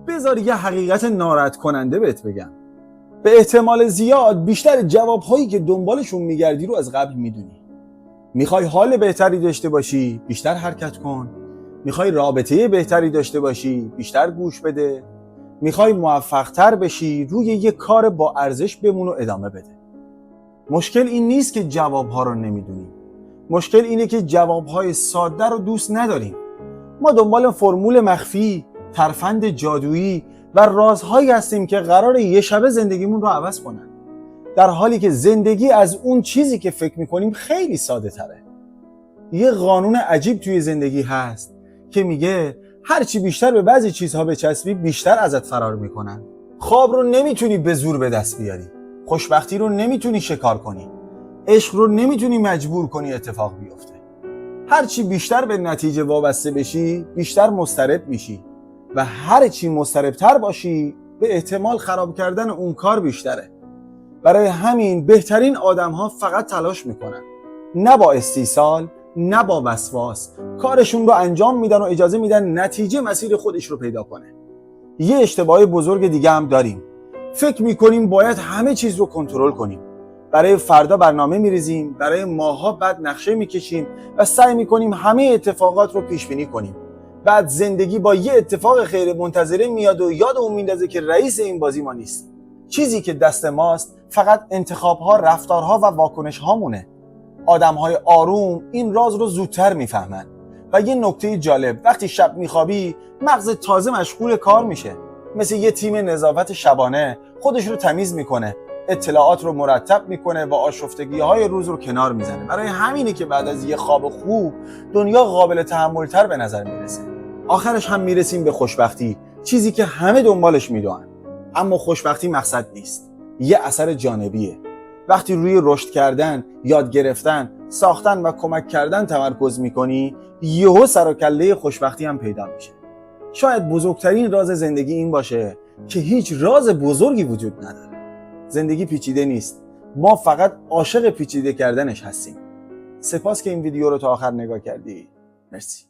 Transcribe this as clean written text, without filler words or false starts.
بذار یه حقیقت ناراحت کننده بهت بگم. به احتمال زیاد بیشتر جوابهایی که دنبالشون میگردی رو از قبل میدونی. میخوای حال بهتری داشته باشی، بیشتر حرکت کن. میخوای رابطه بهتری داشته باشی، بیشتر گوش بده. میخوای موفق‌تر بشی، روی یه کار با ارزش بمون و ادامه بده. مشکل این نیست که جوابها رو نمیدونیم. مشکل اینه که جوابهای ساده رو دوست نداریم. ما دنبال فرمول مخفی، ترفند جادویی و رازهایی هستیم که قراره یه شبه زندگیمون رو عوض کنن، در حالی که زندگی از اون چیزی که فکر میکنیم خیلی ساده تره. یه قانون عجیب توی زندگی هست که میگه هرچی بیشتر به بعضی چیزها بچسبی بیشتر ازت فرار میکنن. خواب رو نمیتونی به زور به دست بیاری، خوشبختی رو نمیتونی شکار کنی، عشق رو نمیتونی مجبور کنی اتفاق بیفته. هرچی بیشتر به نتیجه وابسته بشی بیشتر مضطرب میشی و هرچی مضطربتر باشی به احتمال خراب کردن اون کار بیشتره. برای همین بهترین آدم‌ها فقط تلاش میکنن، نه با استیصال، نه با وسواس. کارشون رو انجام میدن و اجازه میدن نتیجه مسیر خودش رو پیدا کنه. یه اشتباه بزرگ دیگه هم داریم. فکر میکنیم باید همه چیز رو کنترل کنیم. برای فردا برنامه میریزیم، برای ماها بعد نقشه میکشیم و سعی میکنیم همه اتفاقات رو پیش بینی کنیم. بعد زندگی با یه اتفاق غیر منتظره میاد و یادمون میندازه که رئیس این بازی ما نیست. چیزی که دست ماست فقط انتخاب‌ها، رفتارها و واکنش‌هامونه. آدم‌های آروم این راز رو زودتر میفهمن. و یه نکته جالب، وقتی شب میخوابی مغز تازه مشغول کار میشه. مثل یه تیم نظافت شبانه خودش رو تمیز میکنه، اطلاعات رو مرتب میکنه و آشفتگی‌های روز رو کنار میزنه. برای همینه که بعد از یه خواب خوب دنیا قابل تحمل‌تر به نظر میرسه. آخرش هم میرسیم به خوشبختی، چیزی که همه دنبالش میدوئن. اما خوشبختی مقصد نیست، یه اثر جانبیه. وقتی روی رشد کردن، یاد گرفتن، ساختن و کمک کردن تمرکز میکنی، یهو سر و کله خوشبختی هم پیدا میشه. شاید بزرگترین راز زندگی این باشه که هیچ راز بزرگی وجود نداره. زندگی پیچیده نیست، ما فقط عاشق پیچیده کردنش هستیم. سپاس که این ویدیو رو تا آخر نگاه کردی. مرسی.